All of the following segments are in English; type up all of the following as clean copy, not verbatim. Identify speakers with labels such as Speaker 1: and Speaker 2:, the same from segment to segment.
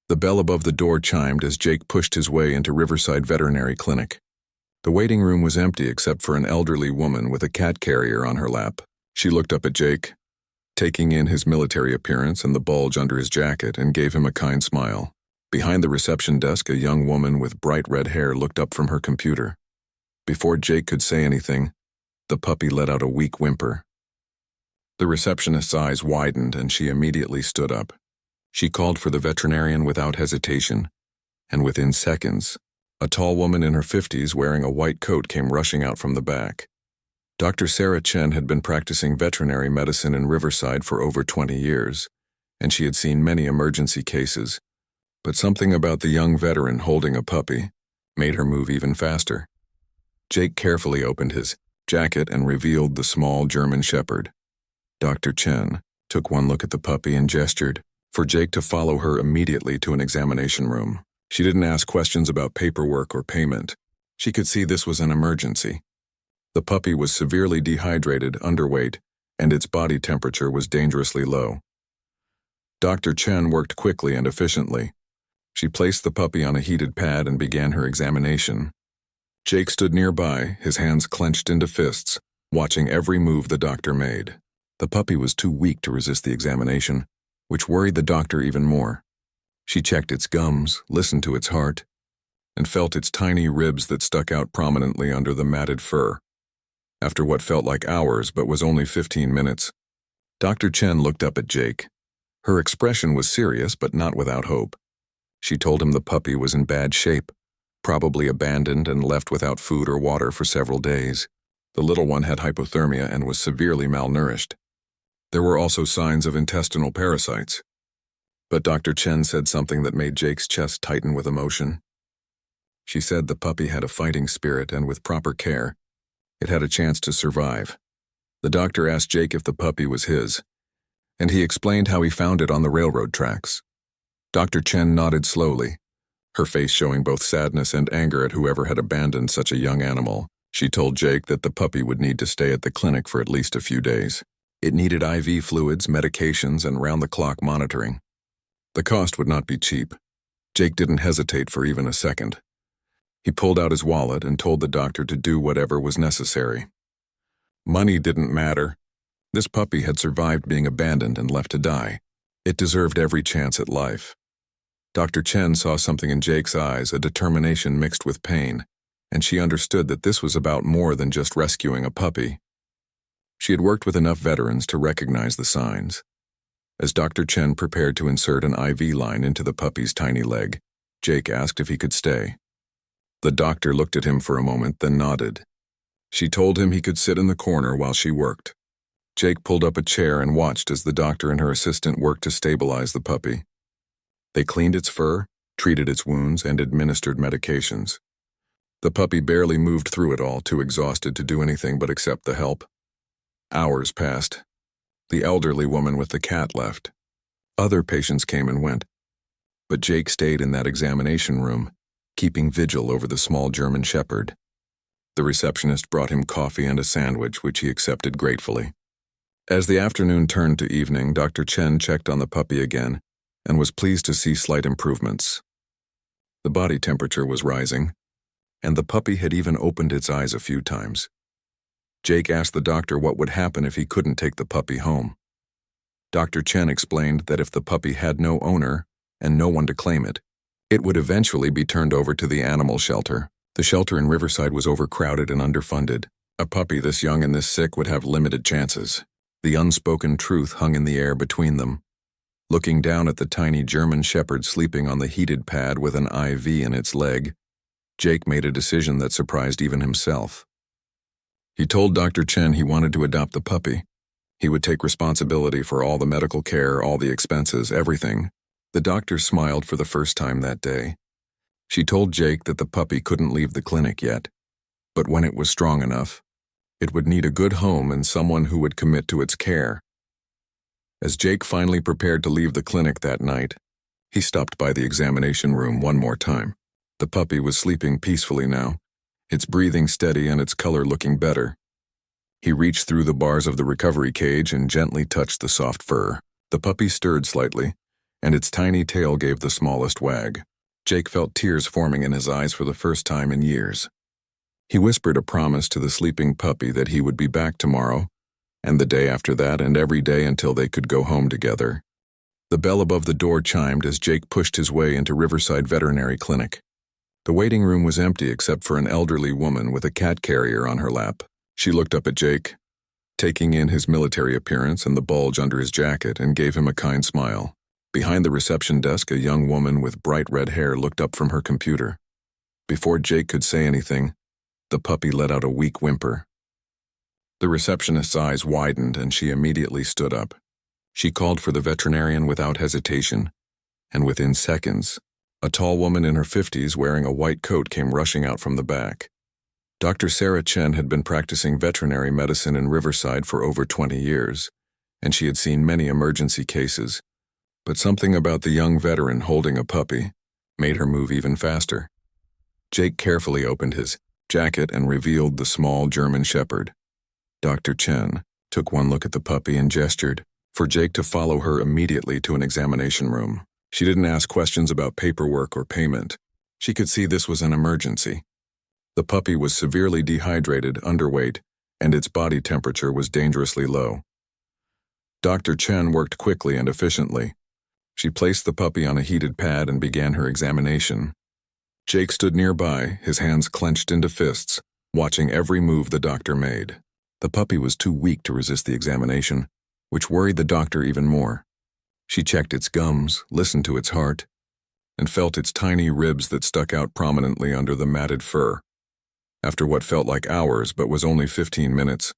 Speaker 1: The bell above the door chimed as Jake pushed his way into Riverside Veterinary Clinic. The waiting room was empty except for an elderly woman with a cat carrier on her lap. She looked up at Jake, taking in his military appearance and the bulge under his jacket, and gave him a kind smile. Behind the reception desk, a young woman with bright red hair looked up from her computer. Before Jake could say anything, the puppy let out a weak whimper. The receptionist's eyes widened and she immediately stood up. She called for the veterinarian without hesitation, and within seconds, a tall woman in her 50s wearing a white coat came rushing out from the back. Dr. Sarah Chen had been practicing veterinary medicine in Riverside for over 20 years, and she had seen many emergency cases, but something about the young veteran holding a puppy made her move even faster. Jake carefully opened his jacket and revealed the small German Shepherd. Dr. Chen took one look at the puppy and gestured for Jake to follow her immediately to an examination room. She didn't ask questions about paperwork or payment. She could see this was an emergency. The puppy was severely dehydrated, underweight, and its body temperature was dangerously low. Dr. Chen worked quickly and efficiently. She placed the puppy on a heated pad and began her examination. Jake stood nearby, his hands clenched into fists, watching every move the doctor made. The puppy was too weak to resist the examination, which worried the doctor even more. She checked its gums, listened to its heart, and felt its tiny ribs that stuck out prominently under the matted fur. After what felt like hours but was only 15 minutes, Dr. Chen looked up at Jake. Her expression was serious but not without hope. She told him the puppy was in bad shape, probably abandoned and left without food or water for several days. The little one had hypothermia and was severely malnourished. There were also signs of intestinal parasites. But Dr. Chen said something that made Jake's chest tighten with emotion. She said the puppy had a fighting spirit and with proper care, it had a chance to survive. The doctor asked Jake if the puppy was his, and he explained how he found it on the railroad tracks. Dr. Chen nodded slowly, her face showing both sadness and anger at whoever had abandoned such a young animal. She told Jake that the puppy would need to stay at the clinic for at least a few days. It needed IV fluids, medications, and round-the-clock monitoring. The cost would not be cheap. Jake didn't hesitate for even a second. He pulled out his wallet and told the doctor to do whatever was necessary. Money didn't matter. This puppy had survived being abandoned and left to die. It deserved every chance at life. Dr. Chen saw something in Jake's eyes, a determination mixed with pain, and she understood that this was about more than just rescuing a puppy. She had worked with enough veterans to recognize the signs. As Dr. Chen prepared to insert an IV line into the puppy's tiny leg, Jake asked if he could stay. The doctor looked at him for a moment, then nodded. She told him he could sit in the corner while she worked. Jake pulled up a chair and watched as the doctor and her assistant worked to stabilize the puppy. They cleaned its fur, treated its wounds, and administered medications. The puppy barely moved through it all, too exhausted to do anything but accept the help. Hours passed. The elderly woman with the cat left. Other patients came and went. But Jake stayed in that examination room, keeping vigil over the small German Shepherd. The receptionist brought him coffee and a sandwich, which he accepted gratefully. As the afternoon turned to evening, Dr. Chen checked on the puppy again and was pleased to see slight improvements. The body temperature was rising, and the puppy had even opened its eyes a few times. Jake asked the doctor what would happen if he couldn't take the puppy home. Dr. Chen explained that if the puppy had no owner and no one to claim it, it would eventually be turned over to the animal shelter. The shelter in Riverside was overcrowded and underfunded. A puppy this young and this sick would have limited chances. The unspoken truth hung in the air between them. Looking down at the tiny German Shepherd sleeping on the heated pad with an IV in its leg, Jake made a decision that surprised even himself. He told Dr. Chen he wanted to adopt the puppy. He would take responsibility for all the medical care, all the expenses, everything. The doctor smiled for the first time that day. She told Jake that the puppy couldn't leave the clinic yet, but when it was strong enough, it would need a good home and someone who would commit to its care. As Jake finally prepared to leave the clinic that night, he stopped by the examination room one more time. The puppy was sleeping peacefully now, its breathing steady and its color looking better. He reached through the bars of the recovery cage and gently touched the soft fur. The puppy stirred slightly, and its tiny tail gave the smallest wag. Jake felt tears forming in his eyes for the first time in years. He whispered a promise to the sleeping puppy that he would be back tomorrow, and the day after that, and every day until they could go home together. The bell above the door chimed as Jake pushed his way into Riverside Veterinary Clinic. The waiting room was empty except for an elderly woman with a cat carrier on her lap. She looked up at Jake, taking in his military appearance and the bulge under his jacket, and gave him a kind smile. Behind the reception desk, a young woman with bright red hair looked up from her computer. Before Jake could say anything, the puppy let out a weak whimper. The receptionist's eyes widened and she immediately stood up. She called for the veterinarian without hesitation, and within seconds, a tall woman in her 50s wearing a white coat came rushing out from the back. Dr. Sarah Chen had been practicing veterinary medicine in Riverside for over 20 years, and she had seen many emergency cases, but something about the young veteran holding a puppy made her move even faster. Jake carefully opened his jacket and revealed the small German Shepherd. Dr. Chen took one look at the puppy and gestured for Jake to follow her immediately to an examination room. She didn't ask questions about paperwork or payment. She could see this was an emergency. The puppy was severely dehydrated, underweight, and its body temperature was dangerously low. Dr. Chen worked quickly and efficiently. She placed the puppy on a heated pad and began her examination. Jake stood nearby, his hands clenched into fists, watching every move the doctor made. The puppy was too weak to resist the examination, which worried the doctor even more. She checked its gums, listened to its heart, and felt its tiny ribs that stuck out prominently under the matted fur. After what felt like hours but was only 15 minutes,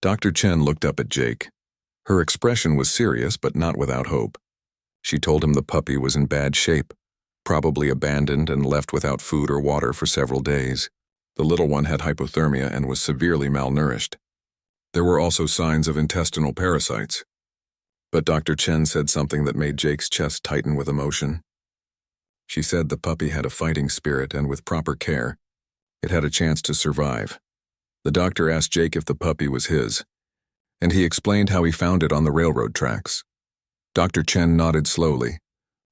Speaker 1: Dr. Chen looked up at Jake. Her expression was serious but not without hope. She told him the puppy was in bad shape, probably abandoned and left without food or water for several days. The little one had hypothermia and was severely malnourished. There were also signs of intestinal parasites. But Dr. Chen said something that made Jake's chest tighten with emotion. She said the puppy had a fighting spirit and with proper care, it had a chance to survive. The doctor asked Jake if the puppy was his, and he explained how he found it on the railroad tracks. Dr. Chen nodded slowly,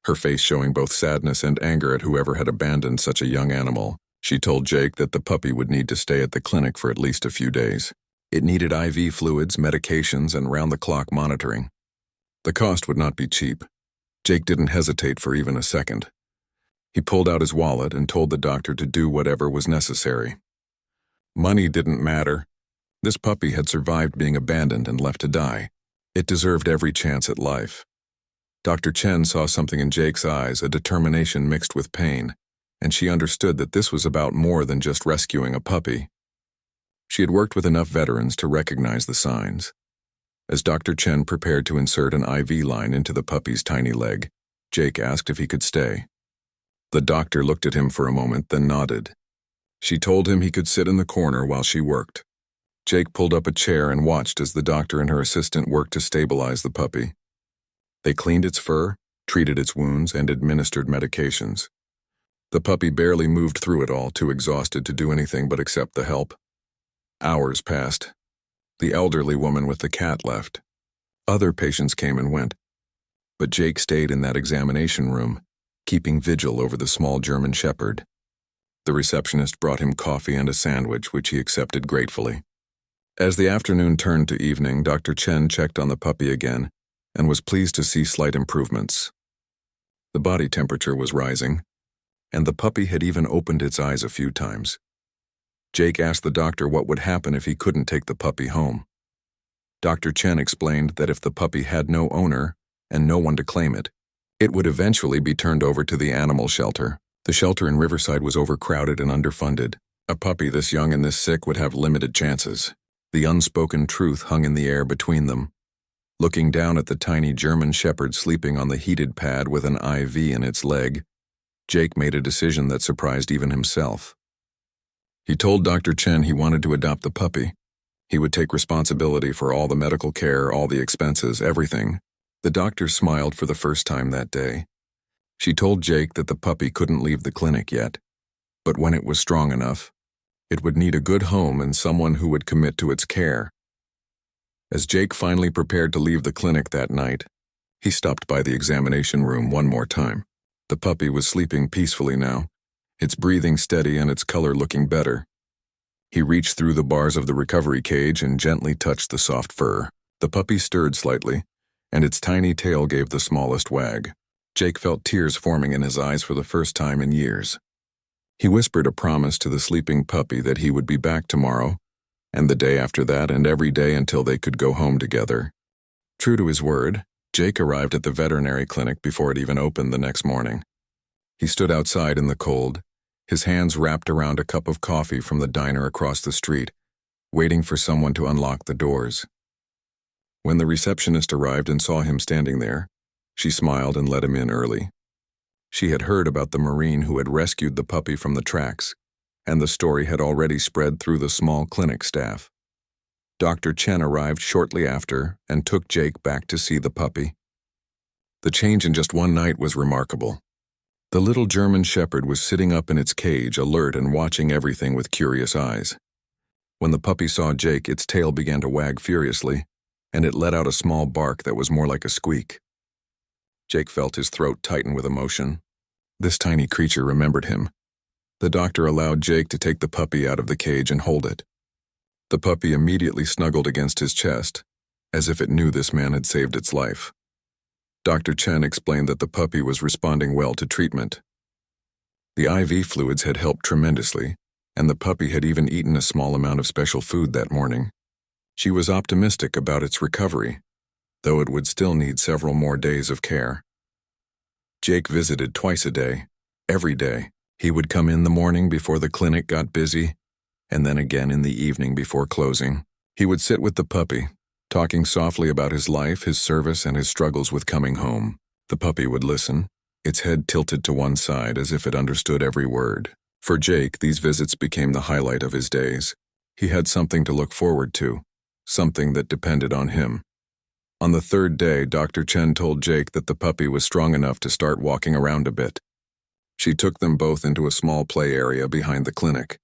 Speaker 1: her face showing both sadness and anger at whoever had abandoned such a young animal. She told Jake that the puppy would need to stay at the clinic for at least a few days. It needed IV fluids, medications, and round-the-clock monitoring. The cost would not be cheap. Jake didn't hesitate for even a second. He pulled out his wallet and told the doctor to do whatever was necessary. Money didn't matter. This puppy had survived being abandoned and left to die. It deserved every chance at life. Dr. Chen saw something in Jake's eyes, a determination mixed with pain, and she understood that this was about more than just rescuing a puppy. She had worked with enough veterans to recognize the signs. As Dr. Chen prepared to insert an IV line into the puppy's tiny leg, Jake asked if he could stay. The doctor looked at him for a moment, then nodded. She told him he could sit in the corner while she worked. Jake pulled up a chair and watched as the doctor and her assistant worked to stabilize the puppy. They cleaned its fur, treated its wounds, and administered medications. The puppy barely moved through it all, too exhausted to do anything but accept the help. Hours passed. The elderly woman with the cat left. Other patients came and went. But Jake stayed in that examination room, keeping vigil over the small German Shepherd. The receptionist brought him coffee and a sandwich, which he accepted gratefully. As the afternoon turned to evening, Dr. Chen checked on the puppy again and was pleased to see slight improvements. The body temperature was rising, and the puppy had even opened its eyes a few times. Jake asked the doctor what would happen if he couldn't take the puppy home. Dr. Chen explained that if the puppy had no owner and no one to claim it, it would eventually be turned over to the animal shelter. The shelter in Riverside was overcrowded and underfunded. A puppy this young and this sick would have limited chances. The unspoken truth hung in the air between them. Looking down at the tiny German Shepherd sleeping on the heated pad with an IV in its leg, Jake made a decision that surprised even himself. He told Dr. Chen he wanted to adopt the puppy. He would take responsibility for all the medical care, all the expenses, everything. The doctor smiled for the first time that day. She told Jake that the puppy couldn't leave the clinic yet, but when it was strong enough, it would need a good home and someone who would commit to its care. As Jake finally prepared to leave the clinic that night, He stopped by the examination room one more time. The puppy was sleeping peacefully now, its breathing steady and its color looking better. He reached through the bars of the recovery cage and gently touched the soft fur. The puppy stirred slightly, and its tiny tail gave the smallest wag. Jake felt tears forming in his eyes for the first time in years. He whispered a promise to the sleeping puppy that he would be back tomorrow, and the day after that, and every day until they could go home together. True to his word, Jake arrived at the veterinary clinic before it even opened the next morning. He stood outside in the cold, his hands wrapped around a cup of coffee from the diner across the street, waiting for someone to unlock the doors. When the receptionist arrived and saw him standing there, she smiled and let him in early. She had heard about the Marine who had rescued the puppy from the tracks, and the story had already spread through the small clinic staff. Dr. Chen arrived shortly after and took Jake back to see the puppy. The change in just one night was remarkable. The little German shepherd was sitting up in its cage, alert and watching everything with curious eyes. When the puppy saw Jake, its tail began to wag furiously, and it let out a small bark that was more like a squeak. Jake felt his throat tighten with emotion. This tiny creature remembered him. The doctor allowed Jake to take the puppy out of the cage and hold it. The puppy immediately snuggled against his chest, as if it knew this man had saved its life. Dr. Chen explained that the puppy was responding well to treatment. The IV fluids had helped tremendously, and the puppy had even eaten a small amount of special food that morning. She was optimistic about its recovery, though it would still need several more days of care. Jake visited twice a day, every day. He would come in the morning before the clinic got busy, and then again in the evening before closing. He would sit with the puppy, talking softly about his life, his service, and his struggles with coming home. The puppy would listen, its head tilted to one side as if it understood every word. For Jake, these visits became the highlight of his days. He had something to look forward to, something that depended on him. On the third day, Dr. Chen told Jake that the puppy was strong enough to start walking around a bit. She took them both into a small play area behind the clinic.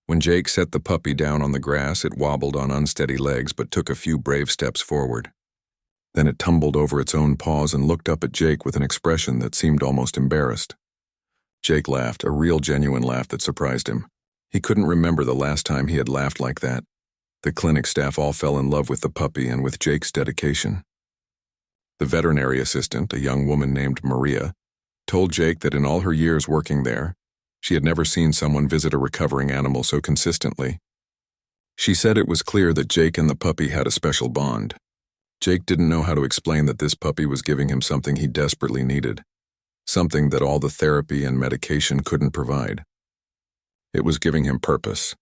Speaker 1: When Jake set the puppy down on the grass, it wobbled on unsteady legs but took a few brave steps forward. Then it tumbled over its own paws and looked up at Jake with an expression that seemed almost embarrassed. Jake laughed, a real genuine laugh that surprised him. He couldn't remember the last time he had laughed like that. The clinic staff all fell in love with the puppy and with Jake's dedication. The veterinary assistant, a young woman named Maria, told Jake that in all her years working there, she had never seen someone visit a recovering animal so consistently. She said it was clear that Jake and the puppy had a special bond. Jake didn't know how to explain that this puppy was giving him something he desperately needed, something that all the therapy and medication couldn't provide. It was giving him purpose.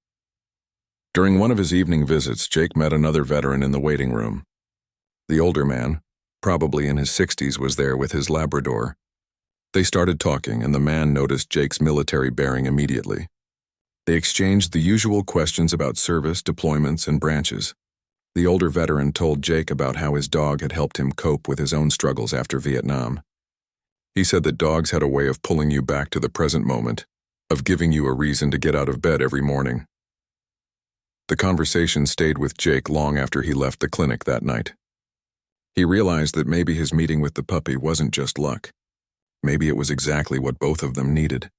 Speaker 1: During one of his evening visits, Jake met another veteran in the waiting room. The older man, probably in his 60s, was there with his Labrador. They started talking, and the man noticed Jake's military bearing immediately. They exchanged the usual questions about service, deployments, and branches. The older veteran told Jake about how his dog had helped him cope with his own struggles after Vietnam. He said that dogs had a way of pulling you back to the present moment, of giving you a reason to get out of bed every morning. The conversation stayed with Jake long after he left the clinic that night. He realized that maybe his meeting with the puppy wasn't just luck. Maybe it was exactly what both of them needed.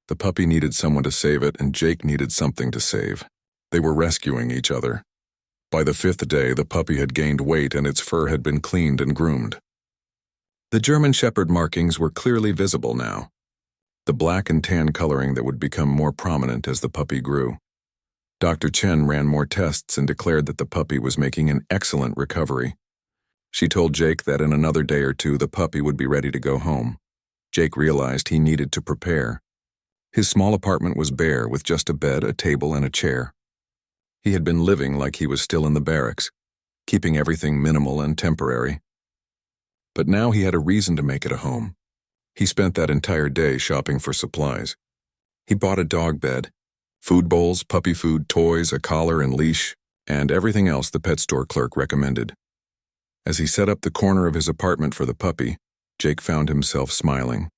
Speaker 1: The puppy needed someone to save it, and Jake needed something to save. They were rescuing each other. By the 5th day, the puppy had gained weight and its fur had been cleaned and groomed. The German Shepherd markings were clearly visible now, the black and tan coloring that would become more prominent as the puppy grew. Dr. Chen ran more tests and declared that the puppy was making an excellent recovery. She told Jake that in another day or two the puppy would be ready to go home. Jake realized he needed to prepare. His small apartment was bare with just a bed, a table, and a chair. He had been living like he was still in the barracks, keeping everything minimal and temporary. But now he had a reason to make it a home. He spent that entire day shopping for supplies. He bought a dog bed, food bowls, puppy food, toys, a collar and leash, and everything else the pet store clerk recommended. As he set up the corner of his apartment for the puppy, Jake found himself smiling.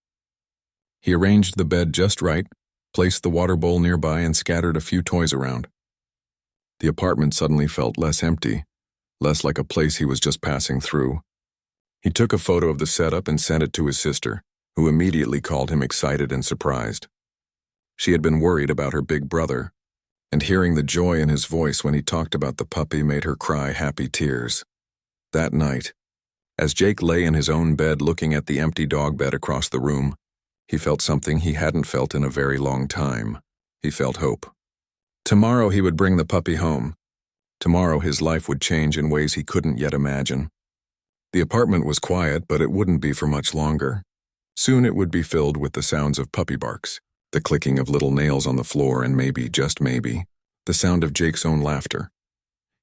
Speaker 1: He arranged the bed just right, placed the water bowl nearby, and scattered a few toys around. The apartment suddenly felt less empty, less like a place he was just passing through. He took a photo of the setup and sent it to his sister, who immediately called him excited and surprised. She had been worried about her big brother, and hearing the joy in his voice when he talked about the puppy made her cry happy tears. That night, as Jake lay in his own bed looking at the empty dog bed across the room, he felt something he hadn't felt in a very long time. He felt hope. Tomorrow he would bring the puppy home. Tomorrow his life would change in ways he couldn't yet imagine. The apartment was quiet, but it wouldn't be for much longer. Soon it would be filled with the sounds of puppy barks, the clicking of little nails on the floor, and maybe, just maybe, the sound of Jake's own laughter.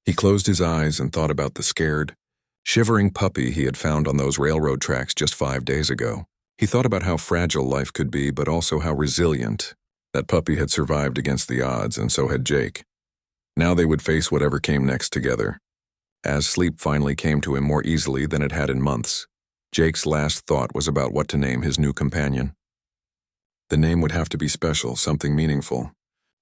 Speaker 1: He closed his eyes and thought about the scared, shivering puppy he had found on those railroad tracks just 5 days ago. He thought about how fragile life could be, but also how resilient. That puppy had survived against the odds, and so had Jake. Now they would face whatever came next together. As sleep finally came to him more easily than it had in months, Jake's last thought was about what to name his new companion. The name would have to be special, something meaningful,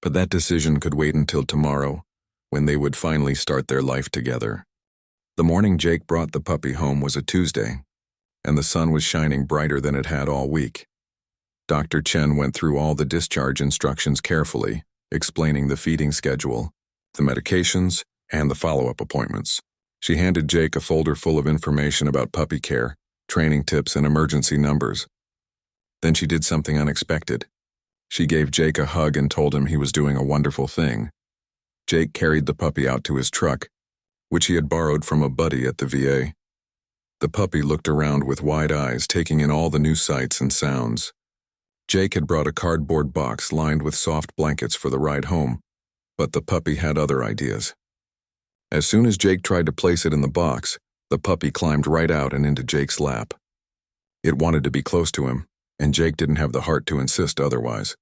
Speaker 1: but that decision could wait until tomorrow, when they would finally start their life together. The morning Jake brought the puppy home was a Tuesday, and the sun was shining brighter than it had all week. Dr. Chen went through all the discharge instructions carefully, explaining the feeding schedule, the medications, and the follow-up appointments. She handed Jake a folder full of information about puppy care, training tips, and emergency numbers. Then she did something unexpected. She gave Jake a hug and told him he was doing a wonderful thing. Jake carried the puppy out to his truck, which he had borrowed from a buddy at the VA. The puppy looked around with wide eyes, taking in all the new sights and sounds. Jake had brought a cardboard box lined with soft blankets for the ride home, but the puppy had other ideas. As soon as Jake tried to place it in the box, the puppy climbed right out and into Jake's lap. It wanted to be close to him, and Jake didn't have the heart to insist otherwise.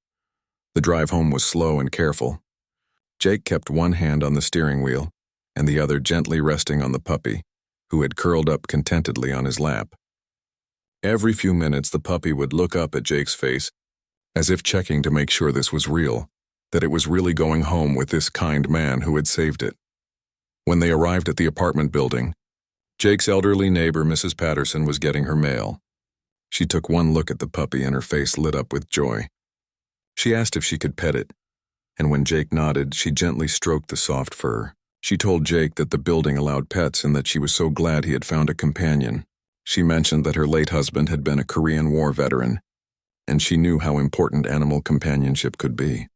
Speaker 1: The drive home was slow and careful. Jake kept one hand on the steering wheel, and the other gently resting on the puppy, who had curled up contentedly on his lap. Every few minutes the puppy would look up at Jake's face, as if checking to make sure this was real, that it was really going home with this kind man who had saved it. When they arrived at the apartment building, Jake's elderly neighbor, Mrs. Patterson, was getting her mail. She took one look at the puppy and her face lit up with joy. She asked if she could pet it, and when Jake nodded, she gently stroked the soft fur. She told Jake that the building allowed pets and that she was so glad he had found a companion. She mentioned that her late husband had been a Korean War veteran, and she knew how important animal companionship could be.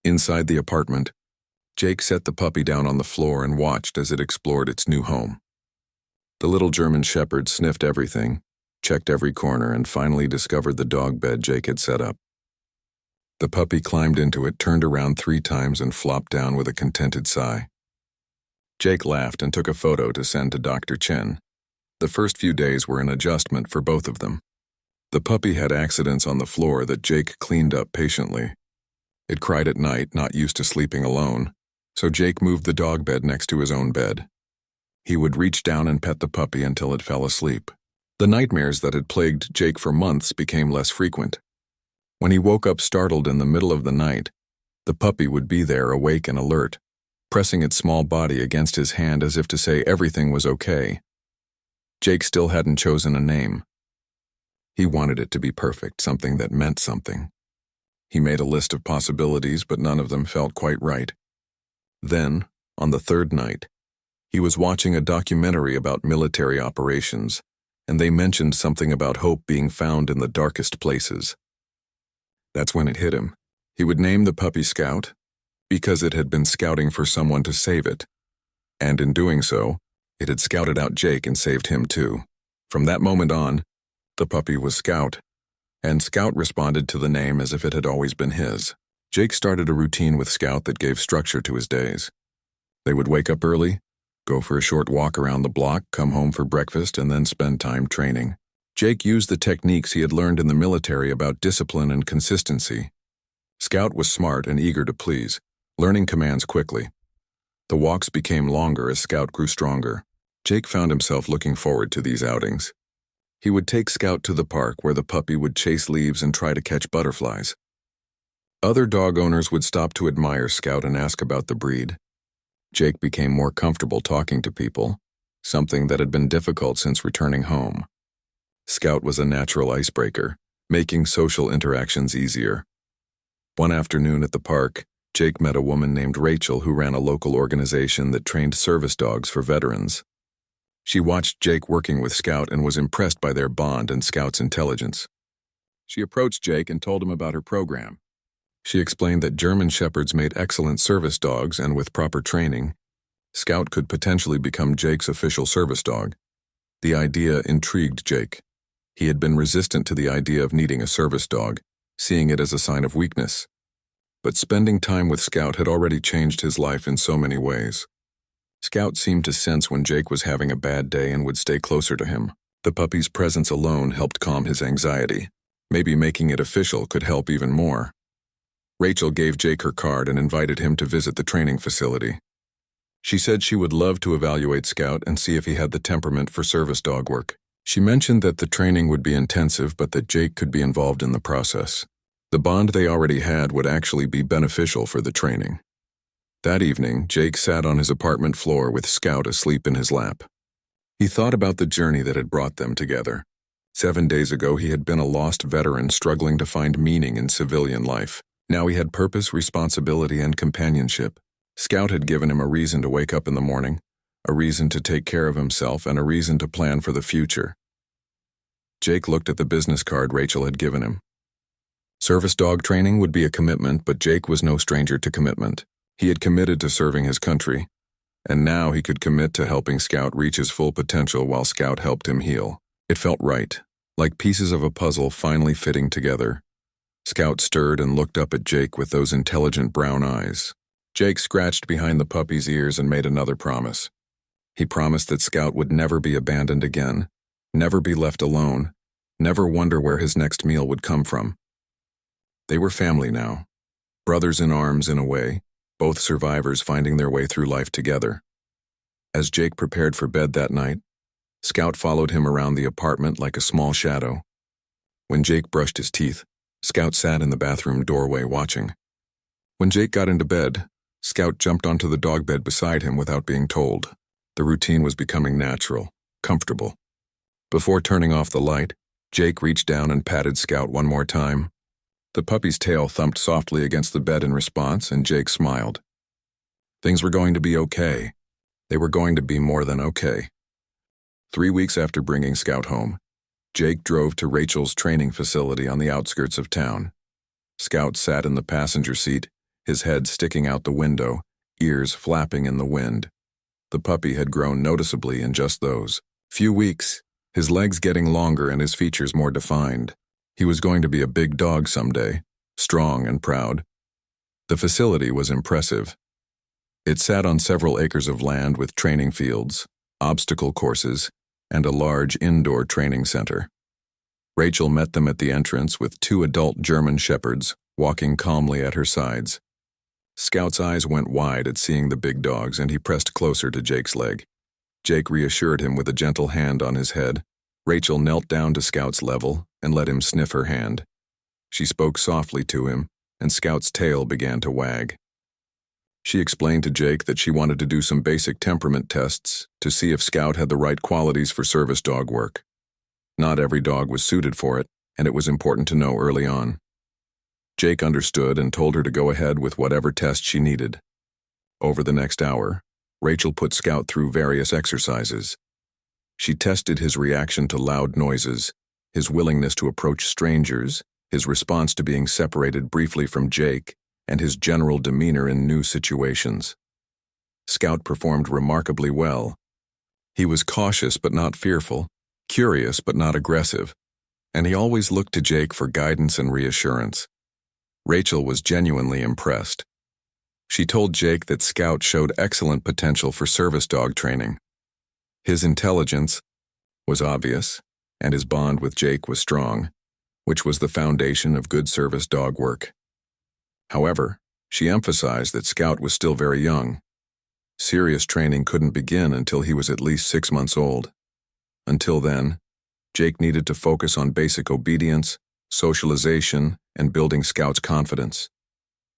Speaker 1: Inside the apartment, Jake set the puppy down on the floor and watched as it explored its new home. The little German shepherd sniffed everything, checked every corner, and finally discovered the dog bed Jake had set up. The puppy climbed into it, turned around 3 times, and flopped down with a contented sigh. Jake laughed and took a photo to send to Dr. Chen. The first few days were an adjustment for both of them. The puppy had accidents on the floor that Jake cleaned up patiently. It cried at night, not used to sleeping alone, so Jake moved the dog bed next to his own bed. He would reach down and pet the puppy until it fell asleep. The nightmares that had plagued Jake for months became less frequent. When he woke up startled in the middle of the night, the puppy would be there, awake and alert, pressing its small body against his hand as if to say everything was okay. Jake still hadn't chosen a name. He wanted it to be perfect, something that meant something. He made a list of possibilities, but none of them felt quite right. Then, on the 3rd night, he was watching a documentary about military operations, and they mentioned something about hope being found in the darkest places. That's when it hit him. He would name the puppy Scout, because it had been scouting for someone to save it. And in doing so, it had scouted out Jake and saved him too. From that moment on, the puppy was Scout, and Scout responded to the name as if it had always been his. Jake started a routine with Scout that gave structure to his days. They would wake up early, go for a short walk around the block, come home for breakfast, and then spend time training. Jake used the techniques he had learned in the military about discipline and consistency. Scout was smart and eager to please, learning commands quickly. The walks became longer as Scout grew stronger. Jake found himself looking forward to these outings. He would take Scout to the park where the puppy would chase leaves and try to catch butterflies. Other dog owners would stop to admire Scout and ask about the breed. Jake became more comfortable talking to people, something that had been difficult since returning home. Scout was a natural icebreaker, making social interactions easier. One afternoon at the park, Jake met a woman named Rachel who ran a local organization that trained service dogs for veterans. She watched Jake working with Scout and was impressed by their bond and Scout's intelligence. She approached Jake and told him about her program. She explained that German Shepherds made excellent service dogs, and with proper training, Scout could potentially become Jake's official service dog. The idea intrigued Jake. He had been resistant to the idea of needing a service dog, seeing it as a sign of weakness. But spending time with Scout had already changed his life in so many ways. Scout seemed to sense when Jake was having a bad day and would stay closer to him. The puppy's presence alone helped calm his anxiety. Maybe making it official could help even more. Rachel gave Jake her card and invited him to visit the training facility. She said she would love to evaluate Scout and see if he had the temperament for service dog work. She mentioned that the training would be intensive, but that Jake could be involved in the process. The bond they already had would actually be beneficial for the training. That evening, Jake sat on his apartment floor with Scout asleep in his lap. He thought about the journey that had brought them together. 7 days ago, he had been a lost veteran struggling to find meaning in civilian life. Now he had purpose, responsibility, and companionship. Scout had given him a reason to wake up in the morning, a reason to take care of himself, and a reason to plan for the future. Jake looked at the business card Rachel had given him. Service dog training would be a commitment, but Jake was no stranger to commitment. He had committed to serving his country, and now he could commit to helping Scout reach his full potential while Scout helped him heal. It felt right, like pieces of a puzzle finally fitting together. Scout stirred and looked up at Jake with those intelligent brown eyes. Jake scratched behind the puppy's ears and made another promise. He promised that Scout would never be abandoned again, never be left alone, never wonder where his next meal would come from. They were family now, brothers in arms in a way, both survivors finding their way through life together. As Jake prepared for bed that night, Scout followed him around the apartment like a small shadow. When Jake brushed his teeth, Scout sat in the bathroom doorway watching. When Jake got into bed, Scout jumped onto the dog bed beside him without being told. The routine was becoming natural, comfortable. Before turning off the light, Jake reached down and patted Scout one more time. The puppy's tail thumped softly against the bed in response, and Jake smiled. Things were going to be okay. They were going to be more than okay. 3 weeks after bringing Scout home, Jake drove to Rachel's training facility on the outskirts of town. Scout sat in the passenger seat, his head sticking out the window, ears flapping in the wind. The puppy had grown noticeably in just those few weeks, his legs getting longer and his features more defined. He was going to be a big dog someday, strong and proud. The facility was impressive. It sat on several acres of land with training fields, obstacle courses, and a large indoor training center. Rachel met them at the entrance with 2 adult German Shepherds walking calmly at her sides. Scout's eyes went wide at seeing the big dogs, and he pressed closer to Jake's leg. Jake reassured him with a gentle hand on his head. Rachel knelt down to Scout's level and let him sniff her hand. She spoke softly to him, and Scout's tail began to wag. She explained to Jake that she wanted to do some basic temperament tests to see if Scout had the right qualities for service dog work. Not every dog was suited for it, and it was important to know early on. Jake understood and told her to go ahead with whatever test she needed. Over the next hour, Rachel put Scout through various exercises. She tested his reaction to loud noises, his willingness to approach strangers, his response to being separated briefly from Jake, and his general demeanor in new situations. Scout performed remarkably well. He was cautious but not fearful, curious but not aggressive, and he always looked to Jake for guidance and reassurance. Rachel was genuinely impressed. She told Jake that Scout showed excellent potential for service dog training. His intelligence was obvious, and his bond with Jake was strong, which was the foundation of good service dog work. However, she emphasized that Scout was still very young. Serious training couldn't begin until he was at least 6 months old. Until then, Jake needed to focus on basic obedience, socialization, and building Scout's confidence.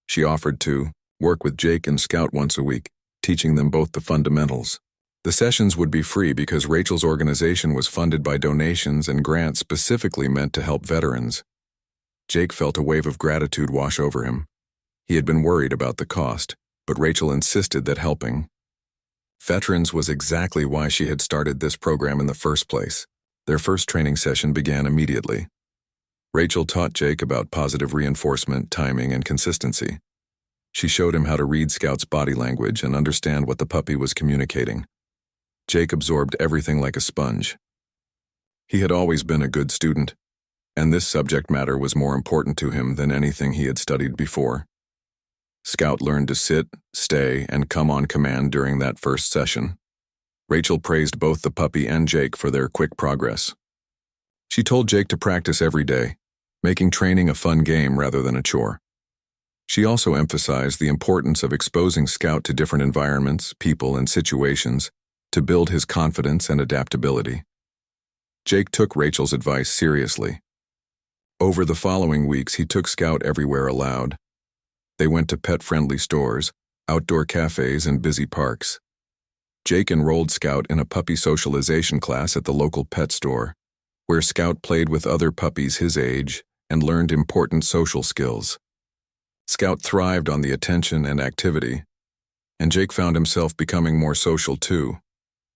Speaker 1: She offered to work with Jake and Scout once a week, teaching them both the fundamentals. The sessions would be free because Rachel's organization was funded by donations and grants specifically meant to help veterans. Jake felt a wave of gratitude wash over him. He had been worried about the cost, but Rachel insisted that helping veterans was exactly why she had started this program in the first place. Their first training session began immediately. Rachel taught Jake about positive reinforcement, timing, and consistency. She showed him how to read Scout's body language and understand what the puppy was communicating. Jake absorbed everything like a sponge. He had always been a good student, and this subject matter was more important to him than anything he had studied before. Scout learned to sit, stay, and come on command during that first session. Rachel praised both the puppy and Jake for their quick progress. She told Jake to practice every day, making training a fun game rather than a chore. She also emphasized the importance of exposing Scout to different environments, people, and situations to build his confidence and adaptability. Jake took Rachel's advice seriously. Over the following weeks, he took Scout everywhere allowed. They went to pet-friendly stores, outdoor cafes, and busy parks. Jake enrolled Scout in a puppy socialization class at the local pet store, where Scout played with other puppies his age and learned important social skills. Scout thrived on the attention and activity, and Jake found himself becoming more social too,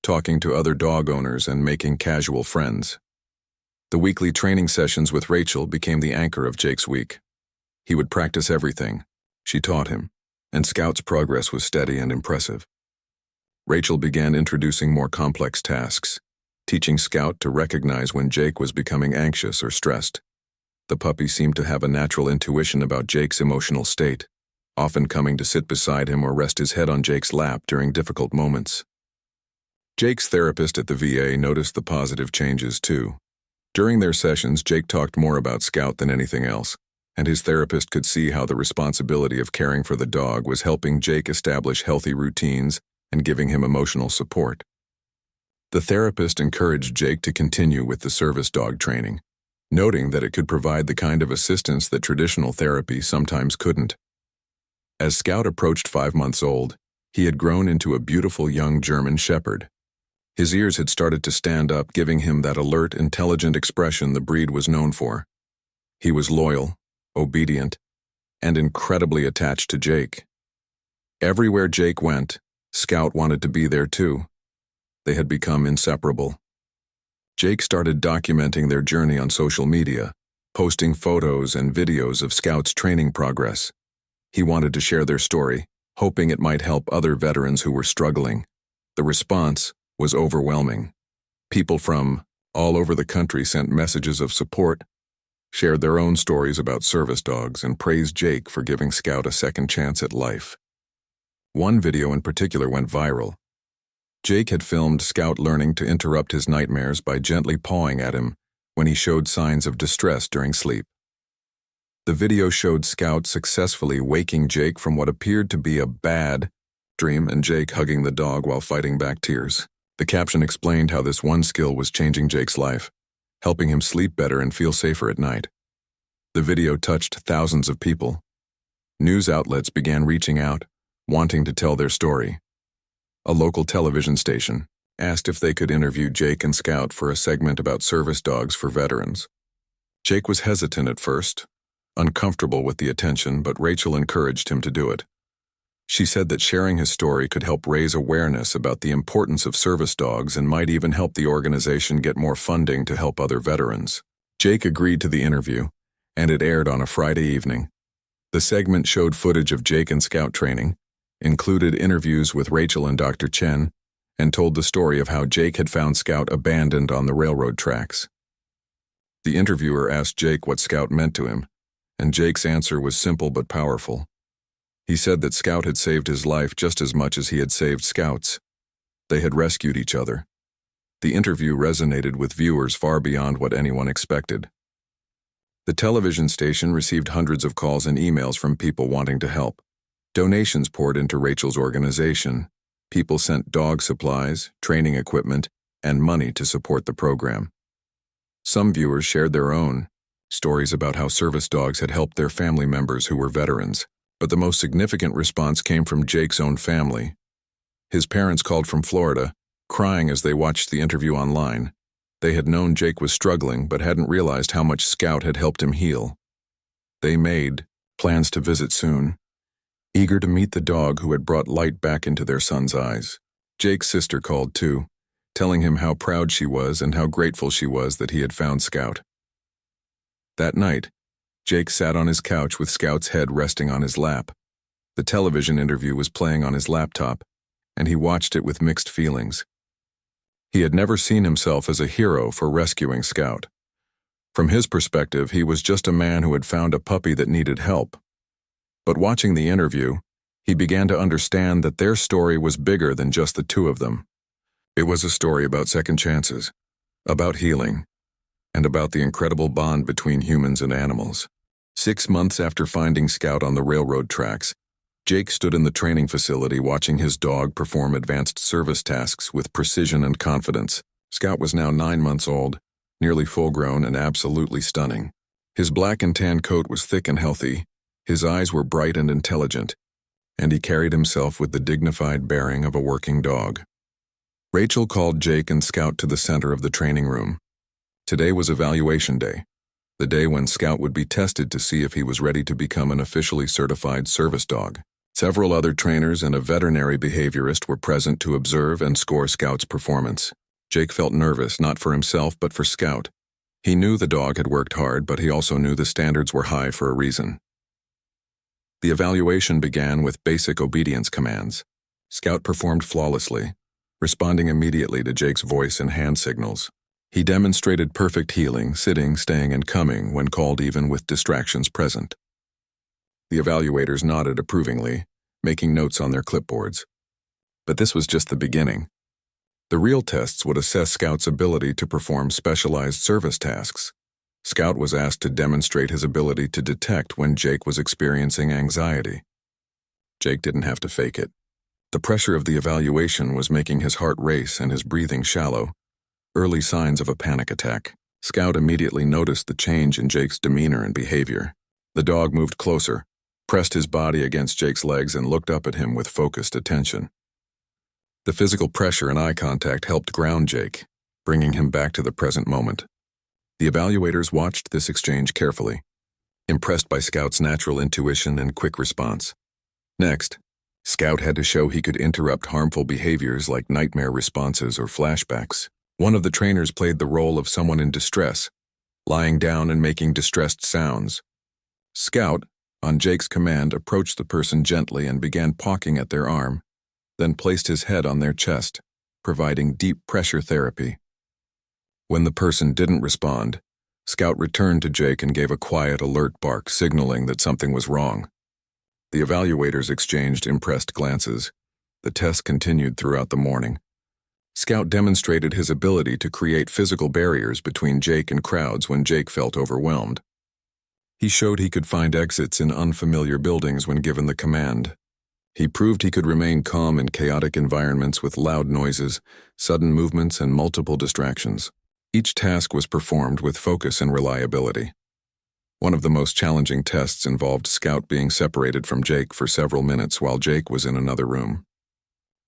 Speaker 1: talking to other dog owners and making casual friends. The weekly training sessions with Rachel became the anchor of Jake's week. He would practice everything she taught him, and Scout's progress was steady and impressive. Rachel began introducing more complex tasks, teaching Scout to recognize when Jake was becoming anxious or stressed. The puppy seemed to have a natural intuition about Jake's emotional state, often coming to sit beside him or rest his head on Jake's lap during difficult moments. Jake's therapist at the VA noticed the positive changes too. During their sessions, Jake talked more about Scout than anything else, and his therapist could see how the responsibility of caring for the dog was helping Jake establish healthy routines and giving him emotional support. The therapist encouraged Jake to continue with the service dog training, noting that it could provide the kind of assistance that traditional therapy sometimes couldn't. As Scout approached 5 months old, he had grown into a beautiful young German shepherd. His ears had started to stand up, giving him that alert, intelligent expression the breed was known for. He was loyal, obedient, and incredibly attached to Jake. Everywhere Jake went, Scout wanted to be there too. They had become inseparable. Jake started documenting their journey on social media, posting photos and videos of Scout's training progress. He wanted to share their story, hoping it might help other veterans who were struggling. The response was overwhelming. People from all over the country sent messages of support, shared their own stories about service dogs, and praised Jake for giving Scout a second chance at life. One video in particular went viral. Jake had filmed Scout learning to interrupt his nightmares by gently pawing at him when he showed signs of distress during sleep. The video showed Scout successfully waking Jake from what appeared to be a bad dream and Jake hugging the dog while fighting back tears. The caption explained how this one skill was changing Jake's life, helping him sleep better and feel safer at night. The video touched thousands of people. News outlets began reaching out, wanting to tell their story. A local television station asked if they could interview Jake and Scout for a segment about service dogs for veterans. Jake was hesitant at first, uncomfortable with the attention, but Rachel encouraged him to do it. She said that sharing his story could help raise awareness about the importance of service dogs and might even help the organization get more funding to help other veterans. Jake agreed to the interview, and it aired on a Friday evening. The segment showed footage of Jake and Scout training, included interviews with Rachel and Dr. Chen, and told the story of how Jake had found Scout abandoned on the railroad tracks. The interviewer asked Jake what Scout meant to him, and Jake's answer was simple but powerful. He said that Scout had saved his life just as much as he had saved Scout's. They had rescued each other. The interview resonated with viewers far beyond what anyone expected. The television station received hundreds of calls and emails from people wanting to help. Donations poured into Rachel's organization. People sent dog supplies, training equipment, and money to support the program. Some viewers shared their own stories about how service dogs had helped their family members who were veterans, but the most significant response came from Jake's own family. His parents called from Florida, crying as they watched the interview online. They had known Jake was struggling but hadn't realized how much Scout had helped him heal. They made plans to visit soon, eager to meet the dog who had brought light back into their son's eyes. Jake's sister called too, telling him how proud she was and how grateful she was that he had found Scout. That night, Jake sat on his couch with Scout's head resting on his lap. The television interview was playing on his laptop, and he watched it with mixed feelings. He had never seen himself as a hero for rescuing Scout. From his perspective, he was just a man who had found a puppy that needed help. But watching the interview, he began to understand that their story was bigger than just the two of them. It was a story about second chances, about healing, and about the incredible bond between humans and animals. 6 months after finding Scout on the railroad tracks, Jake stood in the training facility watching his dog perform advanced service tasks with precision and confidence. Scout was now 9 months old, nearly full-grown and absolutely stunning. His black and tan coat was thick and healthy, his eyes were bright and intelligent, and he carried himself with the dignified bearing of a working dog. Rachel called Jake and Scout to the center of the training room. Today was evaluation day, the day when Scout would be tested to see if he was ready to become an officially certified service dog. Several other trainers and a veterinary behaviorist were present to observe and score Scout's performance. Jake felt nervous, not for himself but for Scout. He knew the dog had worked hard, but he also knew the standards were high for a reason. The evaluation began with basic obedience commands. Scout performed flawlessly, responding immediately to Jake's voice and hand signals. He demonstrated perfect healing, sitting, staying, and coming when called, even with distractions present. The evaluators nodded approvingly, making notes on their clipboards. But this was just the beginning. The real tests would assess Scout's ability to perform specialized service tasks. Scout was asked to demonstrate his ability to detect when Jake was experiencing anxiety. Jake didn't have to fake it. The pressure of the evaluation was making his heart race and his breathing shallow, early signs of a panic attack. Scout immediately noticed the change in Jake's demeanor and behavior. The dog moved closer, pressed his body against Jake's legs, and looked up at him with focused attention. The physical pressure and eye contact helped ground Jake, bringing him back to the present moment. The evaluators watched this exchange carefully, impressed by Scout's natural intuition and quick response. Next, Scout had to show he could interrupt harmful behaviors like nightmare responses or flashbacks. One of the trainers played the role of someone in distress, lying down and making distressed sounds. Scout, on Jake's command, approached the person gently and began pawing at their arm, then placed his head on their chest, providing deep pressure therapy. When the person didn't respond, Scout returned to Jake and gave a quiet, alert bark, signaling that something was wrong. The evaluators exchanged impressed glances. The test continued throughout the morning. Scout demonstrated his ability to create physical barriers between Jake and crowds when Jake felt overwhelmed. He showed he could find exits in unfamiliar buildings when given the command. He proved he could remain calm in chaotic environments with loud noises, sudden movements, and multiple distractions. Each task was performed with focus and reliability. One of the most challenging tests involved Scout being separated from Jake for several minutes while Jake was in another room.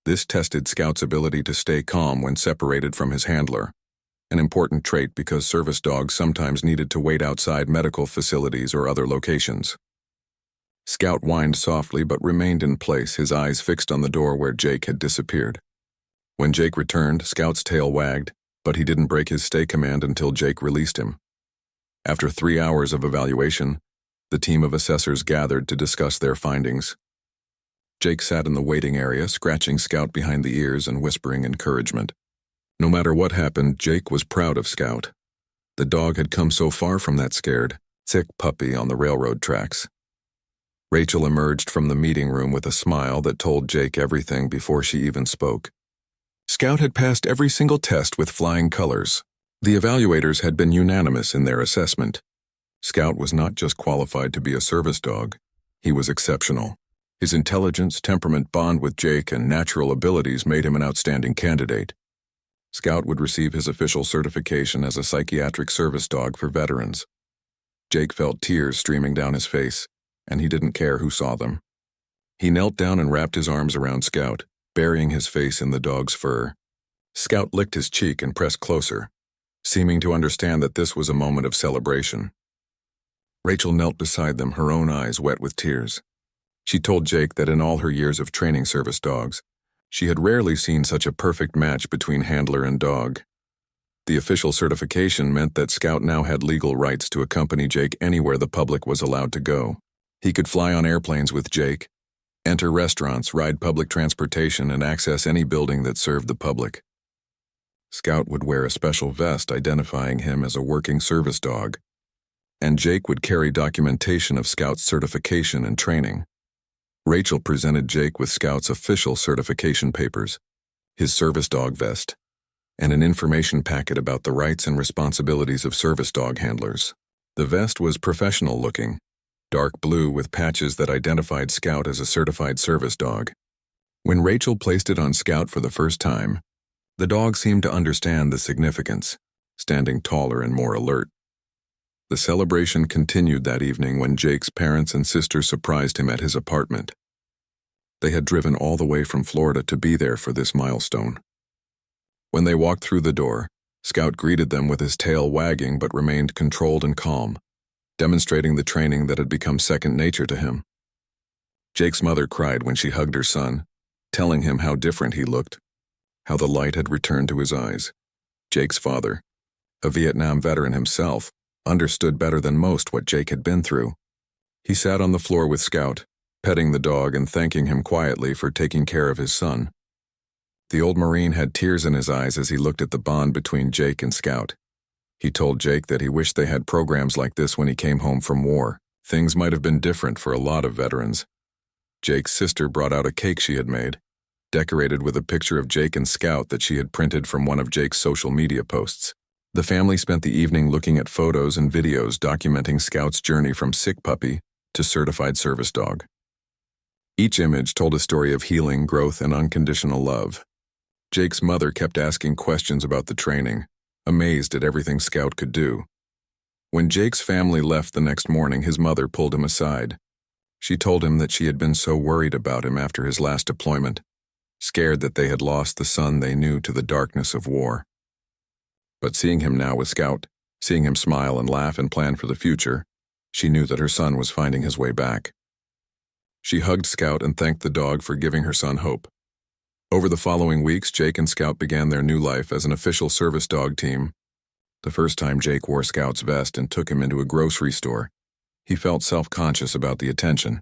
Speaker 1: This tested Scout's ability to stay calm when separated from his handler, an important trait because service dogs sometimes needed to wait outside medical facilities or other locations. Scout whined softly but remained in place, his eyes fixed on the door where Jake had disappeared. When Jake returned, Scout's tail wagged, but he didn't break his stay command until Jake released him. After 3 hours of evaluation, the team of assessors gathered to discuss their findings. Jake sat in the waiting area, scratching Scout behind the ears and whispering encouragement. No matter what happened, Jake was proud of Scout. The dog had come so far from that scared, sick puppy on the railroad tracks. Rachel emerged from the meeting room with a smile that told Jake everything before she even spoke. Scout had passed every single test with flying colors. The evaluators had been unanimous in their assessment. Scout was not just qualified to be a service dog, he was exceptional. His intelligence, temperament, bond with Jake, and natural abilities made him an outstanding candidate. Scout would receive his official certification as a psychiatric service dog for veterans. Jake felt tears streaming down his face, and he didn't care who saw them. He knelt down and wrapped his arms around Scout, burying his face in the dog's fur. Scout licked his cheek and pressed closer, seeming to understand that this was a moment of celebration. Rachel knelt beside them, her own eyes wet with tears. She told Jake that in all her years of training service dogs, she had rarely seen such a perfect match between handler and dog. The official certification meant that Scout now had legal rights to accompany Jake anywhere the public was allowed to go. He could fly on airplanes with Jake, enter restaurants, ride public transportation, and access any building that served the public. Scout would wear a special vest identifying him as a working service dog, and Jake would carry documentation of Scout's certification and training. Rachel presented Jake with Scout's official certification papers, his service dog vest, and an information packet about the rights and responsibilities of service dog handlers. The vest was professional looking, dark blue with patches that identified Scout as a certified service dog. When Rachel placed it on Scout for the first time, the dog seemed to understand the significance, standing taller and more alert. The celebration continued that evening when Jake's parents and sister surprised him at his apartment. They had driven all the way from Florida to be there for this milestone. When they walked through the door, Scout greeted them with his tail wagging but remained controlled and calm, demonstrating the training that had become second nature to him. Jake's mother cried when she hugged her son, telling him how different he looked, how the light had returned to his eyes. Jake's father, a Vietnam veteran himself, understood better than most what Jake had been through. He sat on the floor with Scout, petting the dog and thanking him quietly for taking care of his son. The old Marine had tears in his eyes as he looked at the bond between Jake and Scout. He told Jake that he wished they had programs like this when he came home from war. Things might have been different for a lot of veterans. Jake's sister brought out a cake she had made, decorated with a picture of Jake and Scout that she had printed from one of Jake's social media posts. The family spent the evening looking at photos and videos documenting Scout's journey from sick puppy to certified service dog. Each image told a story of healing, growth, and unconditional love. Jake's mother kept asking questions about the training, amazed at everything Scout could do. When Jake's family left the next morning, his mother pulled him aside. She told him that she had been so worried about him after his last deployment, scared that they had lost the son they knew to the darkness of war. But seeing him now with Scout, seeing him smile and laugh and plan for the future, she knew that her son was finding his way back. She hugged Scout and thanked the dog for giving her son hope. Over the following weeks, Jake and Scout began their new life as an official service dog team. The first time Jake wore Scout's vest and took him into a grocery store, he felt self-conscious about the attention.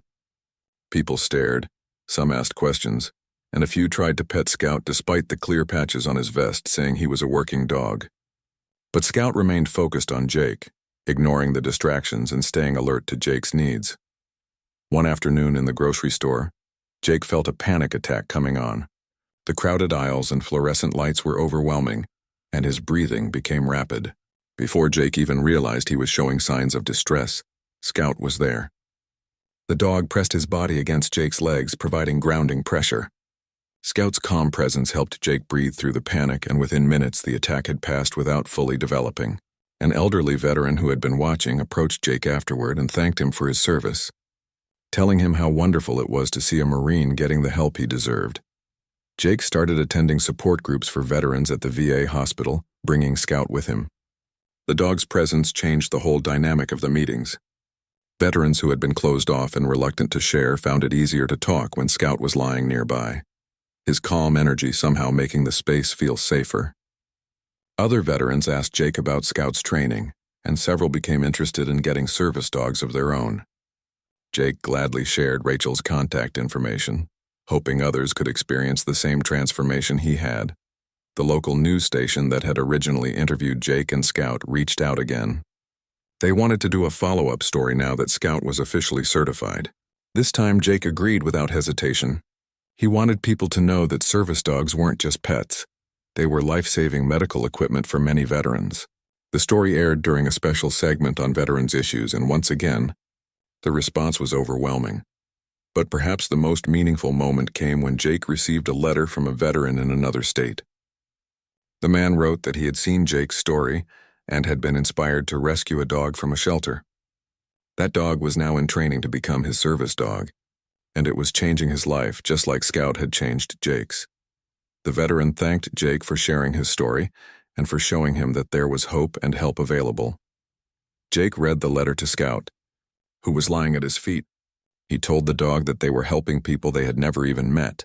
Speaker 1: People stared, some asked questions, and a few tried to pet Scout despite the clear patches on his vest saying he was a working dog. But Scout remained focused on Jake, ignoring the distractions and staying alert to Jake's needs. One afternoon in the grocery store, Jake felt a panic attack coming on. The crowded aisles and fluorescent lights were overwhelming, and his breathing became rapid. Before Jake even realized he was showing signs of distress, Scout was there. The dog pressed his body against Jake's legs, providing grounding pressure. Scout's calm presence helped Jake breathe through the panic, and within minutes the attack had passed without fully developing. An elderly veteran who had been watching approached Jake afterward and thanked him for his service, telling him how wonderful it was to see a Marine getting the help he deserved. Jake started attending support groups for veterans at the VA hospital, bringing Scout with him. The dog's presence changed the whole dynamic of the meetings. Veterans who had been closed off and reluctant to share found it easier to talk when Scout was lying nearby, his calm energy somehow making the space feel safer. Other veterans asked Jake about Scout's training, and several became interested in getting service dogs of their own. Jake gladly shared Rachel's contact information, hoping others could experience the same transformation he had. The local news station that had originally interviewed Jake and Scout reached out again. They wanted to do a follow-up story now that Scout was officially certified. This time Jake agreed without hesitation. He wanted people to know that service dogs weren't just pets. They were life-saving medical equipment for many veterans. The story aired during a special segment on veterans' issues, and once again, the response was overwhelming. But perhaps the most meaningful moment came when Jake received a letter from a veteran in another state. The man wrote that he had seen Jake's story and had been inspired to rescue a dog from a shelter. That dog was now in training to become his service dog, and it was changing his life just like Scout had changed Jake's. The veteran thanked Jake for sharing his story and for showing him that there was hope and help available. Jake read the letter to Scout, who was lying at his feet. He told the dog that they were helping people they had never even met,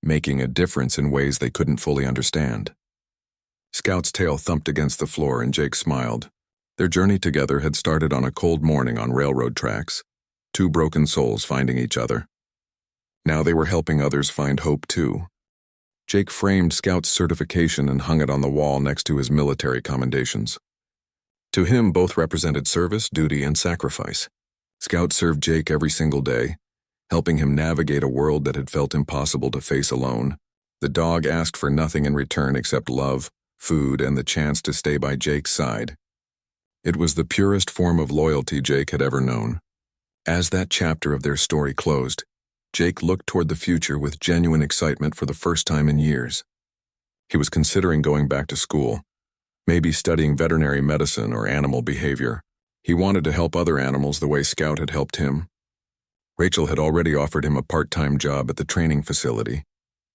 Speaker 1: making a difference in ways they couldn't fully understand. Scout's tail thumped against the floor and Jake smiled. Their journey together had started on a cold morning on railroad tracks, two broken souls finding each other. Now they were helping others find hope too. Jake framed Scout's certification and hung it on the wall next to his military commendations. To him, both represented service, duty, and sacrifice. Scout served Jake every single day, helping him navigate a world that had felt impossible to face alone. The dog asked for nothing in return except love, food, and the chance to stay by Jake's side. It was the purest form of loyalty Jake had ever known. As that chapter of their story closed, Jake looked toward the future with genuine excitement for the first time in years. He was considering going back to school, maybe studying veterinary medicine or animal behavior. He wanted to help other animals the way Scout had helped him. Rachel had already offered him a part-time job at the training facility,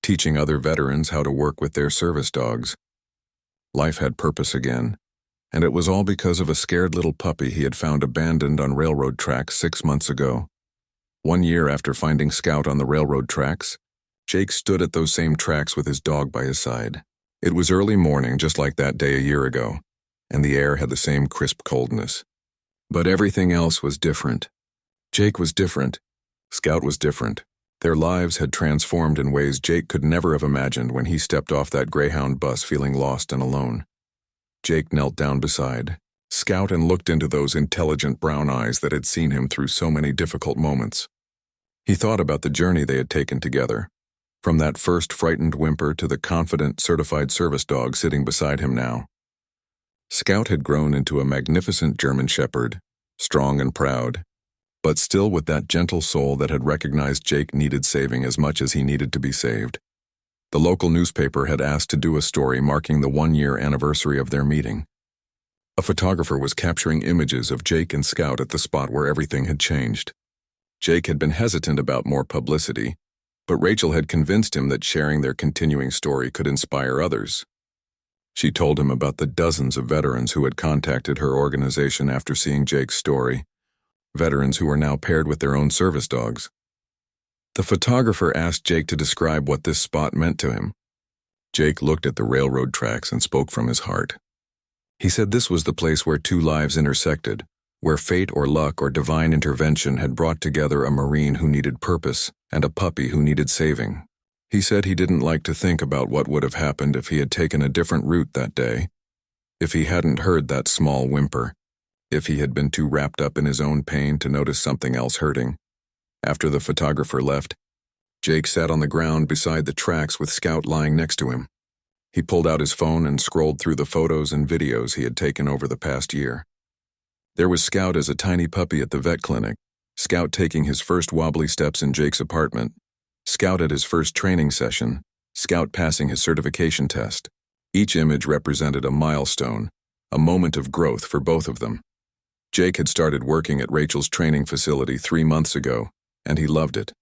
Speaker 1: teaching other veterans how to work with their service dogs. Life had purpose again, and it was all because of a scared little puppy he had found abandoned on railroad tracks 6 months ago. 1 year after finding Scout on the railroad tracks, Jake stood at those same tracks with his dog by his side. It was early morning, just like that day a year ago, and the air had the same crisp coldness. But everything else was different. Jake was different. Scout was different. Their lives had transformed in ways Jake could never have imagined when he stepped off that Greyhound bus feeling lost and alone. Jake knelt down beside Scout and looked into those intelligent brown eyes that had seen him through so many difficult moments. He thought about the journey they had taken together, from that first frightened whimper to the confident, certified service dog sitting beside him now. Scout had grown into a magnificent German shepherd, strong and proud, but still with that gentle soul that had recognized Jake needed saving as much as he needed to be saved. The local newspaper had asked to do a story marking the 1-year anniversary of their meeting. A photographer was capturing images of Jake and Scout at the spot where everything had changed. Jake had been hesitant about more publicity, but Rachel had convinced him that sharing their continuing story could inspire others. She told him about the dozens of veterans who had contacted her organization after seeing Jake's story, veterans who were now paired with their own service dogs. The photographer asked Jake to describe what this spot meant to him. Jake looked at the railroad tracks and spoke from his heart. He said this was the place where two lives intersected, where fate or luck or divine intervention had brought together a Marine who needed purpose and a puppy who needed saving. He said he didn't like to think about what would have happened if he had taken a different route that day, if he hadn't heard that small whimper, if he had been too wrapped up in his own pain to notice something else hurting. After the photographer left, Jake sat on the ground beside the tracks with Scout lying next to him. He pulled out his phone and scrolled through the photos and videos he had taken over the past year. There was Scout as a tiny puppy at the vet clinic, Scout taking his first wobbly steps in Jake's apartment, Scout at his first training session, Scout passing his certification test. Each image represented a milestone, a moment of growth for both of them. Jake had started working at Rachel's training facility 3 months ago, and he loved it.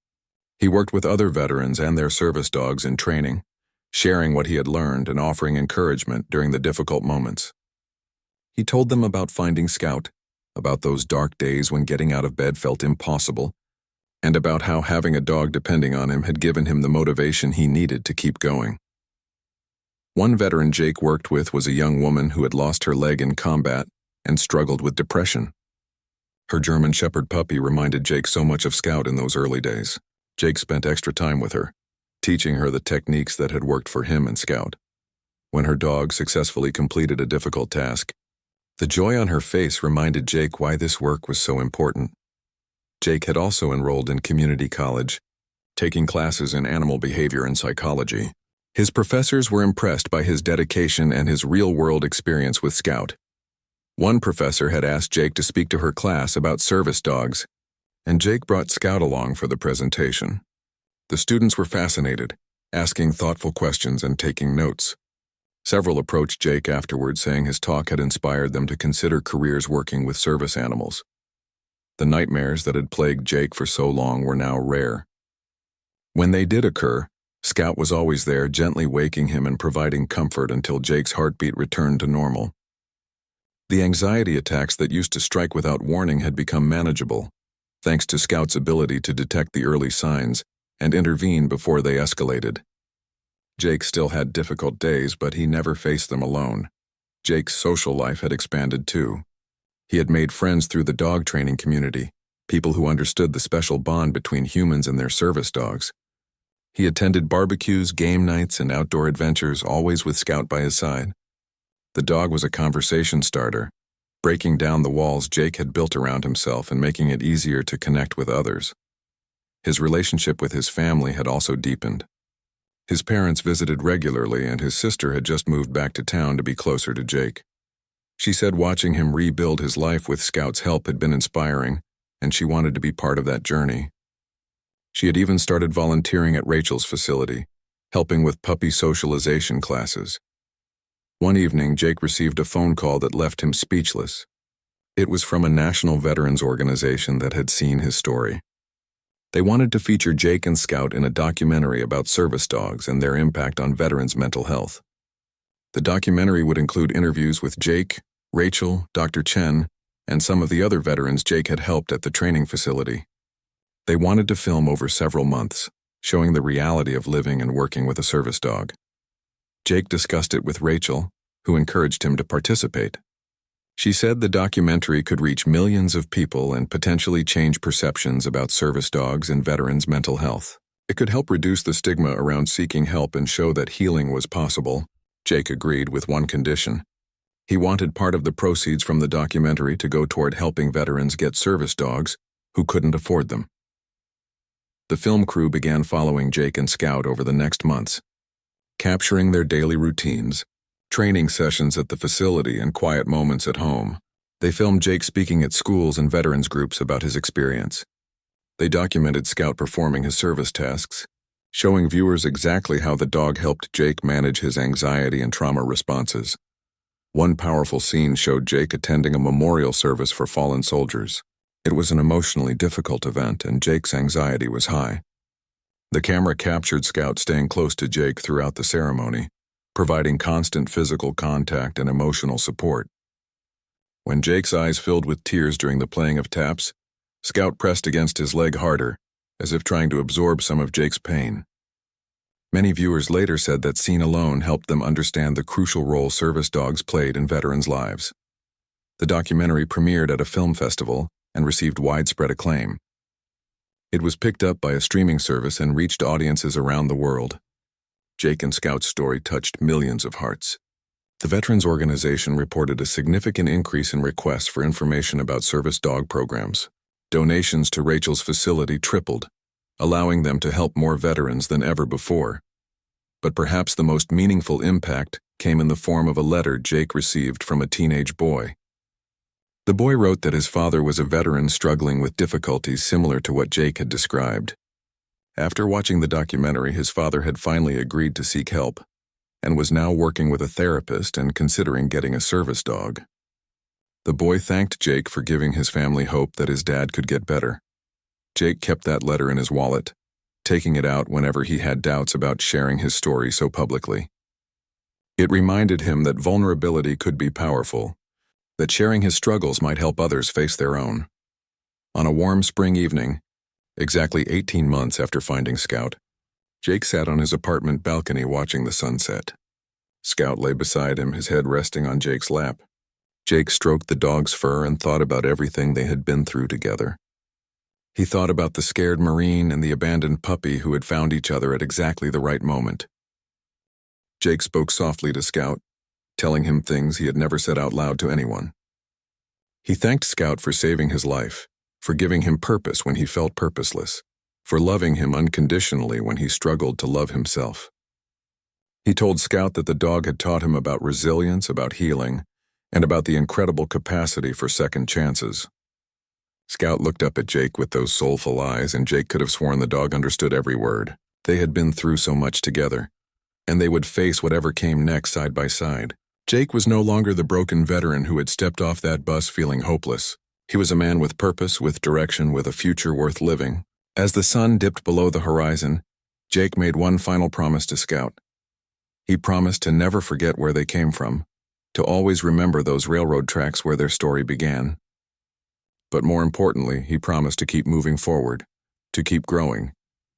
Speaker 1: He worked with other veterans and their service dogs in training, sharing what he had learned and offering encouragement during the difficult moments. He told them about finding Scout, about those dark days when getting out of bed felt impossible, and about how having a dog depending on him had given him the motivation he needed to keep going. One veteran Jake worked with was a young woman who had lost her leg in combat and struggled with depression. Her German Shepherd puppy reminded Jake so much of Scout in those early days. Jake spent extra time with her, teaching her the techniques that had worked for him and Scout. When her dog successfully completed a difficult task, the joy on her face reminded Jake why this work was so important. Jake had also enrolled in community college, taking classes in animal behavior and psychology. His professors were impressed by his dedication and his real-world experience with Scout. One professor had asked Jake to speak to her class about service dogs, and Jake brought Scout along for the presentation. The students were fascinated, asking thoughtful questions and taking notes. Several approached Jake afterward, saying his talk had inspired them to consider careers working with service animals. The nightmares that had plagued Jake for so long were now rare. When they did occur, Scout was always there, gently waking him and providing comfort until Jake's heartbeat returned to normal. The anxiety attacks that used to strike without warning had become manageable, thanks to Scout's ability to detect the early signs and intervene before they escalated. Jake still had difficult days, but he never faced them alone. Jake's social life had expanded too. He had made friends through the dog training community, people who understood the special bond between humans and their service dogs. He attended barbecues, game nights, and outdoor adventures, always with Scout by his side. The dog was a conversation starter, breaking down the walls Jake had built around himself and making it easier to connect with others. His relationship with his family had also deepened. His parents visited regularly, and his sister had just moved back to town to be closer to Jake. She said watching him rebuild his life with Scout's help had been inspiring, and she wanted to be part of that journey. She had even started volunteering at Rachel's facility, helping with puppy socialization classes. One evening, Jake received a phone call that left him speechless. It was from a national veterans organization that had seen his story. They wanted to feature Jake and Scout in a documentary about service dogs and their impact on veterans' mental health. The documentary would include interviews with Jake, Rachel, Dr. Chen, and some of the other veterans Jake had helped at the training facility. They wanted to film over several months, showing the reality of living and working with a service dog. Jake discussed it with Rachel, who encouraged him to participate. She said the documentary could reach millions of people and potentially change perceptions about service dogs and veterans' mental health. It could help reduce the stigma around seeking help and show that healing was possible. Jake agreed with one condition. He wanted part of the proceeds from the documentary to go toward helping veterans get service dogs who couldn't afford them. The film crew began following Jake and Scout over the next months, capturing their daily routines, training sessions at the facility, and quiet moments at home. They filmed Jake speaking at schools and veterans groups about his experience. They documented Scout performing his service tasks, showing viewers exactly how the dog helped Jake manage his anxiety and trauma responses. One powerful scene showed Jake attending a memorial service for fallen soldiers. It was an emotionally difficult event, and Jake's anxiety was high. The camera captured Scout staying close to Jake throughout the ceremony, providing constant physical contact and emotional support. When Jake's eyes filled with tears during the playing of taps, Scout pressed against his leg harder, as if trying to absorb some of Jake's pain. Many viewers later said that scene alone helped them understand the crucial role service dogs played in veterans' lives. The documentary premiered at a film festival and received widespread acclaim. It was picked up by a streaming service and reached audiences around the world. Jake and Scout's story touched millions of hearts. The Veterans Organization reported a significant increase in requests for information about service dog programs. Donations to Rachel's facility tripled, allowing them to help more veterans than ever before. But perhaps the most meaningful impact came in the form of a letter Jake received from a teenage boy. The boy wrote that his father was a veteran struggling with difficulties similar to what Jake had described. After watching the documentary, his father had finally agreed to seek help and was now working with a therapist and considering getting a service dog. The boy thanked Jake for giving his family hope that his dad could get better. Jake kept that letter in his wallet, taking it out whenever he had doubts about sharing his story so publicly. It reminded him that vulnerability could be powerful, that sharing his struggles might help others face their own. On a warm spring evening, exactly 18 months after finding Scout, Jake sat on his apartment balcony watching the sunset. Scout lay beside him, his head resting on Jake's lap. Jake stroked the dog's fur and thought about everything they had been through together. He thought about the scared Marine and the abandoned puppy who had found each other at exactly the right moment. Jake spoke softly to Scout, telling him things he had never said out loud to anyone. He thanked Scout for saving his life, for giving him purpose when he felt purposeless, for loving him unconditionally when he struggled to love himself. He told Scout that the dog had taught him about resilience, about healing, and about the incredible capacity for second chances. Scout looked up at Jake with those soulful eyes, and Jake could have sworn the dog understood every word. They had been through so much together, and they would face whatever came next side by side. Jake was no longer the broken veteran who had stepped off that bus feeling hopeless. He was a man with purpose, with direction, with a future worth living. As the sun dipped below the horizon, Jake made one final promise to Scout. He promised to never forget where they came from, to always remember those railroad tracks where their story began. But more importantly, he promised to keep moving forward, to keep growing,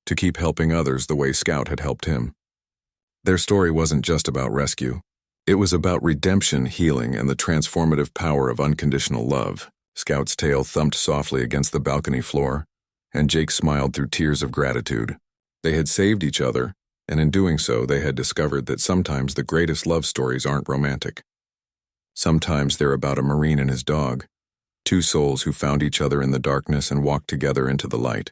Speaker 1: to keep helping others the way Scout had helped him. Their story wasn't just about rescue. It was about redemption, healing, and the transformative power of unconditional love. Scout's tail thumped softly against the balcony floor, and Jake smiled through tears of gratitude. They had saved each other, and in doing so, they had discovered that sometimes the greatest love stories aren't romantic. Sometimes they're about a Marine and his dog, two souls who found each other in the darkness and walked together into the light.